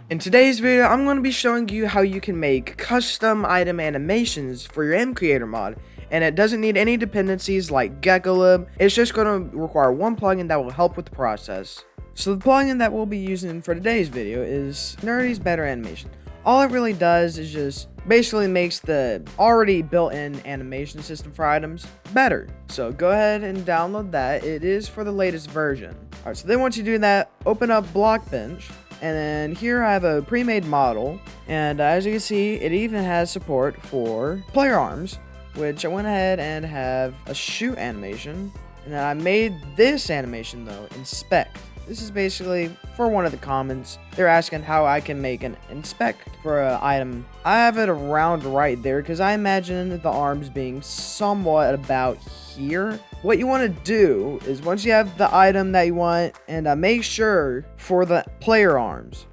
In today's video, I'm going to be showing you how you can make custom item animations for your MCreator mod, and it doesn't need any dependencies like Geckolib. It's just going to require one plugin that will help with the process. So the plugin that we'll be using for today's video is Nerdy's Better Animation. All it really does is just basically makes the already built-in animation system for items better. So go ahead and download that. It is for the latest version. Alright, so then once you do that, open up Blockbench. And then here I have a pre-made model, and as you can see, it even has support for player arms, which I went ahead and have a shoot animation. And then I made this animation though, inspect. This is basically for one of the comments. They're asking how I can make an inspect for an item. I have it around right there because I imagine the arms being somewhat about here. What you want to do is once you have the item that you want, and make sure for the player arms,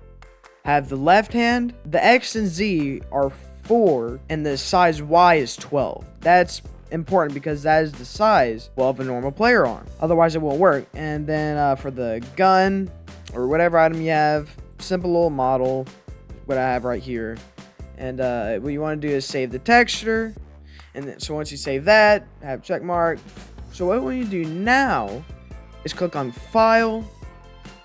have the left hand, the X and Z are 4, and the size Y is 12. That's important because that is the size, well, of a normal player arm. Otherwise, it won't work. And then for the gun or whatever item you have, simple little model, what I have right here. And what you want to do is save the texture. And then, so once you save that, have check mark. So what you do now is click on File,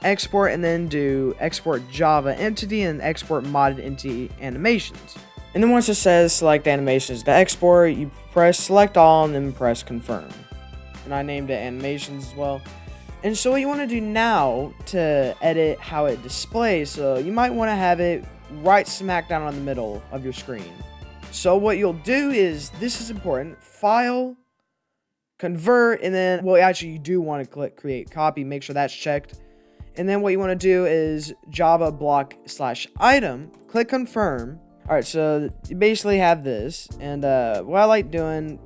Export, and then do Export Java Entity and Export Modded Entity Animations. And then once it says Select Animations to export, you press Select All and then press Confirm. And I named it Animations as well. And so what you want to do now to edit how it displays, so you might want to have it right smack down on the middle of your screen. So what you'll do is, this is important, File, Convert, and then, well, actually you do want to click Create Copy, make sure that's checked. And then what you want to do is Java block/item, click Confirm. Alright, so you basically have this, and what I like doing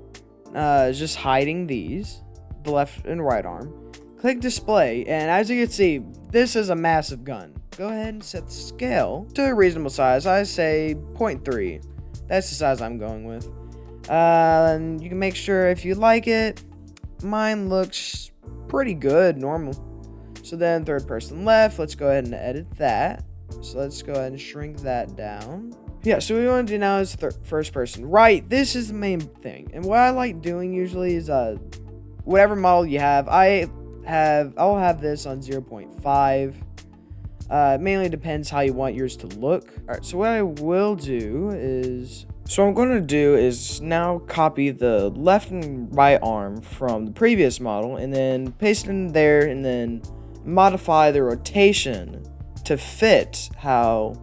is just hiding these, the left and right arm. Click Display, and as you can see, this is a massive gun. Go ahead and set the scale to a reasonable size. I say 0.3. That's the size I'm going with. And you can make sure if you like it. Mine looks pretty good, normal. So then third person left, let's go ahead and edit that. So let's go ahead and shrink that down. Yeah, so what we want to do now is first person right. This is the main thing. And what I like doing usually is whatever model you have. I'll have this on 0.5. It mainly depends how you want yours to look. Alright, so what I will do is, so what I'm going to do is now copy the left and right arm from the previous model and then paste it in there and then modify the rotation to fit how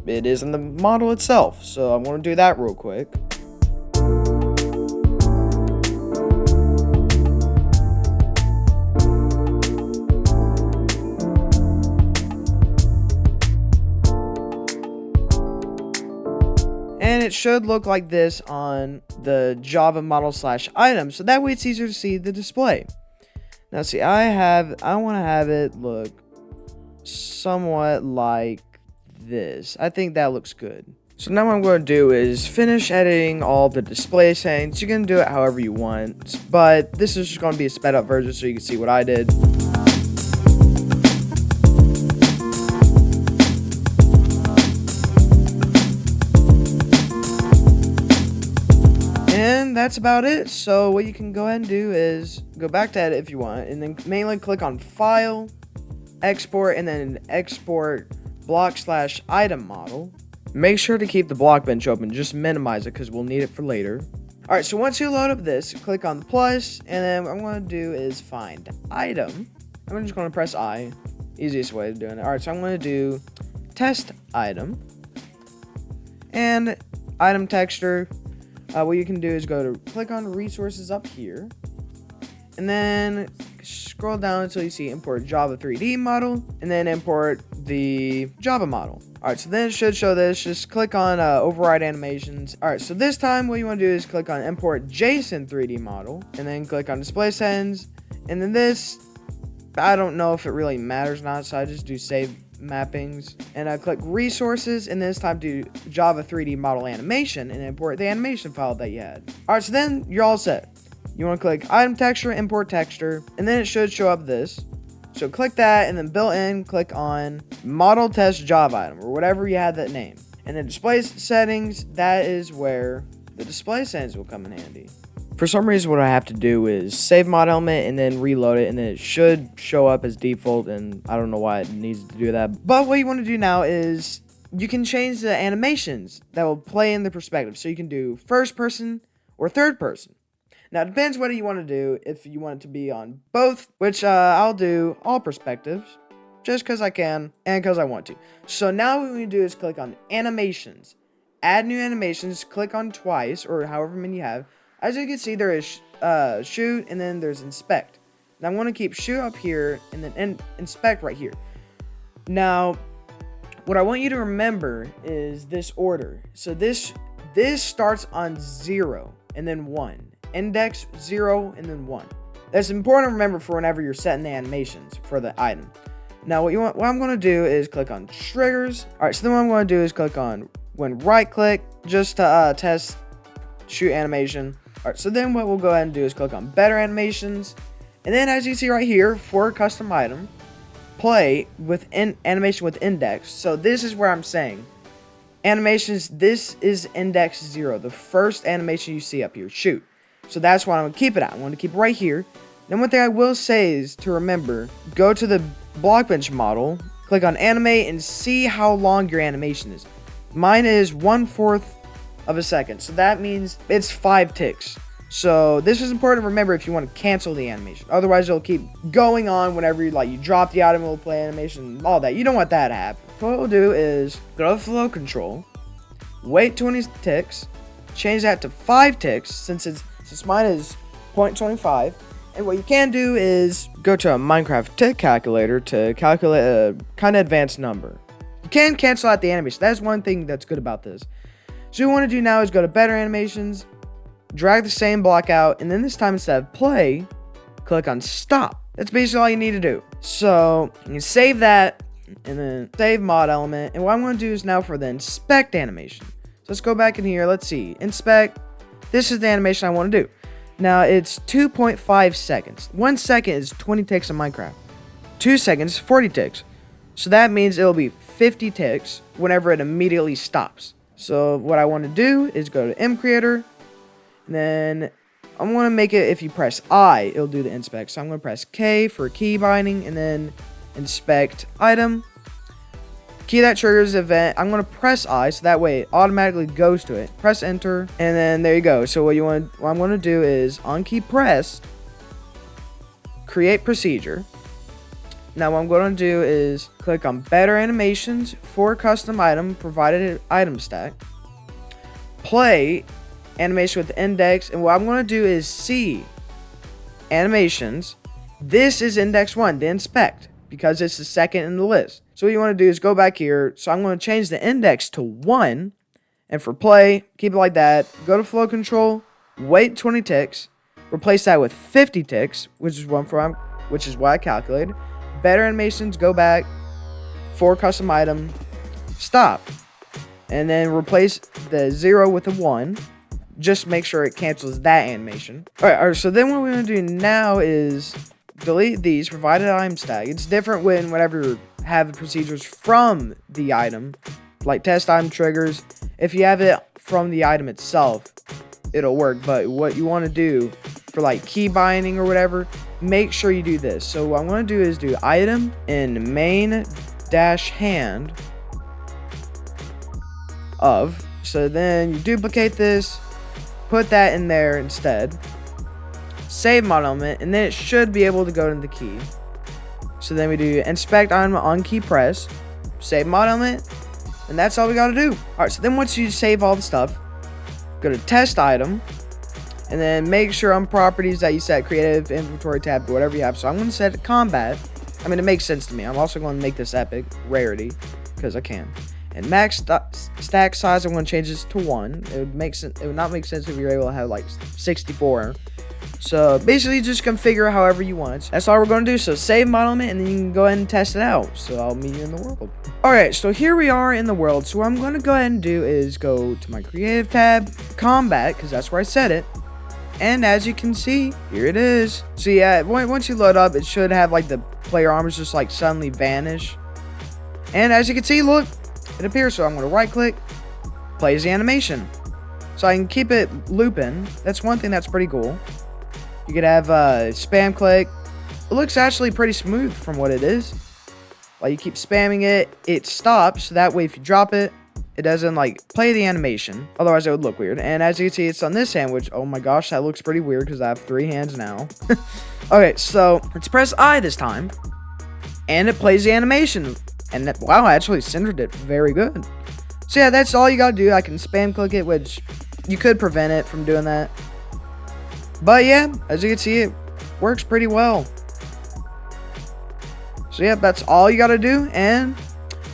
it is in the model itself. So I'm going to do that real quick. And it should look like this on the Java model/item, so that way it's easier to see the display. Now see, I want to have it look somewhat like this. I think that looks good. So now what I'm going to do is finish editing all the display settings. You can do it however you want, but this is just going to be a sped up version so you can see what I did. And that's about it. So what you can go ahead and do is go back to edit if you want, and then mainly click on File, Export, and then Export block/item model. Make sure to keep the Blockbench open, just minimize it because we'll need it for later. Alright, so once you load up this, click on the plus, and then what I'm going to do is find item. I'm just going to press I, easiest way of doing it. Alright, so I'm going to do test item, and item texture. What you can do is go to click on resources up here, and then scroll down until you see import Java 3D model, and then import the Java model. Alright, so then it should show this. Just click on override animations. Alright, so this time what you want to do is click on import JSON 3D model, and then click on display settings, and then this, I don't know if it really matters or not, so I just do save mappings, and I click resources, and then it's time to do Java 3D model animation and import the animation file that you had. Alright, so then you're all set. You want to click item texture, import texture, and then it should show up this. So click that, and then built in, click on model test job item, or whatever you had that name. And then display settings, that is where the display settings will come in handy. For some reason, what I have to do is save mod element and then reload it, and then it should show up as default, and I don't know why it needs to do that. But what you want to do now is you can change the animations that will play in the perspective. So you can do first person or third person. Now, it depends what you want to do. If you want it to be on both, which I'll do all perspectives, just because I can and because I want to. So now what we do is click on animations. Add new animations, click on twice, or however many you have. As you can see, there is shoot, and then there's inspect. Now I'm going to keep shoot up here, and then inspect right here. Now, what I want you to remember is this order. So this starts on 0, and then 1. Index 0, and then 1. That's important to remember for whenever you're setting the animations for the item. Now, what I'm going to do is click on triggers. All right, so then what I'm going to do is click on when right click, just to test shoot animation. All right, so then what we'll go ahead and do is click on better animations, and then as you see right here, for custom item, play with animation with index. So this is where I'm saying animations, this is index 0, the first animation you see up here, shoot. So that's why I'm going to keep it at. I'm going to keep it right here. Then one thing I will say is to remember, go to the Blockbench model, click on animate, and see how long your animation is. Mine is 1/4 of a second, so that means it's 5 ticks. So this is important to remember if you want to cancel the animation. Otherwise, it'll keep going on whenever you drop the item, it'll play animation, all that. You don't want that to happen. What we'll do is go to flow control, wait 20 ticks, change that to 5 ticks since mine is 0.25. And what you can do is go to a Minecraft tick calculator to calculate a kind of advanced number. You can cancel out the animation. That's one thing that's good about this. So what you want to do now is go to better animations, drag the same block out, and then this time instead of play, click on stop. That's basically all you need to do. So you can save that, and then save mod element. And what I'm going to do is now for the inspect animation. So let's go back in here. Let's see. Inspect. This is the animation I want to do. Now it's 2.5 seconds. 1 second is 20 ticks in Minecraft. 2 seconds, 40 ticks. So that means it'll be 50 ticks whenever it immediately stops. So what I want to do is go to MCreator, and then I'm going to make it, if you press I, it'll do the inspect. So I'm going to press K for key binding, and then inspect item. Key that triggers event. I'm going to press I, so that way it automatically goes to it. Press enter, and then there you go. So what I'm going to do is on key pressed, create procedure. Now what I'm going to do is click on better animations for custom item provided item stack, play animation with index, and what I'm going to do is see animations. This is index 1, the inspect, because it's the second in the list. So what you want to do is go back here. So I'm going to change the index to 1, and for play, keep it like that. Go to flow control, wait 20 ticks, replace that with 50 ticks, which is what I calculated. Better animations, go back, for custom item, stop, and then replace the 0 with a 1. Just make sure it cancels that animation. All right, so then what we're going to do now is delete these provided item stack. It's different whenever you have the procedures from the item, like test item triggers. If you have it from the item itself, it'll work. But what you want to do for like key binding or whatever, make sure you do this. So what I'm going to do is do item in main dash hand of. So then you duplicate this, put that in there instead, save mod element, and then it should be able to go to the key. So then we do inspect item on key press, save mod element, and that's all we got to do. All right, so then once you save all the stuff, go to test item, and then make sure on properties that you set creative, inventory tab, whatever you have. So I'm going to set it combat. I mean, it makes sense to me. I'm also going to make this epic rarity because I can. And max stack size, I'm going to change this to 1. It would not make sense if you're able to have like 64. So basically just configure however you want. That's all we're going to do. So save mod element, and then you can go ahead and test it out. So I'll meet you in the world. Alright, so here we are in the world. So what I'm going to go ahead and do is go to my creative tab, combat, because that's where I set it. and as you can see, here it is. So yeah, once you load up, it should have like the player armors just like suddenly vanish. And as you can see, look, it appears. So I'm going to right click, plays the animation. So I can keep it looping. That's one thing that's pretty cool. You could have spam click. It looks actually pretty smooth from what it is. Like you keep spamming it, it stops. So that way if you drop it, it doesn't like play the animation. Otherwise it would look weird. And as you can see, it's on this hand, which, oh my gosh, that looks pretty weird because I have 3 hands now. Okay, so let's press I this time. And it plays the animation. And that, wow, I actually centered it very good. So yeah, that's all you gotta do. I can spam click it, which you could prevent it from doing that. But yeah, as you can see, it works pretty well. So yeah, that's all you gotta do, and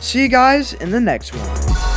see you guys in the next one.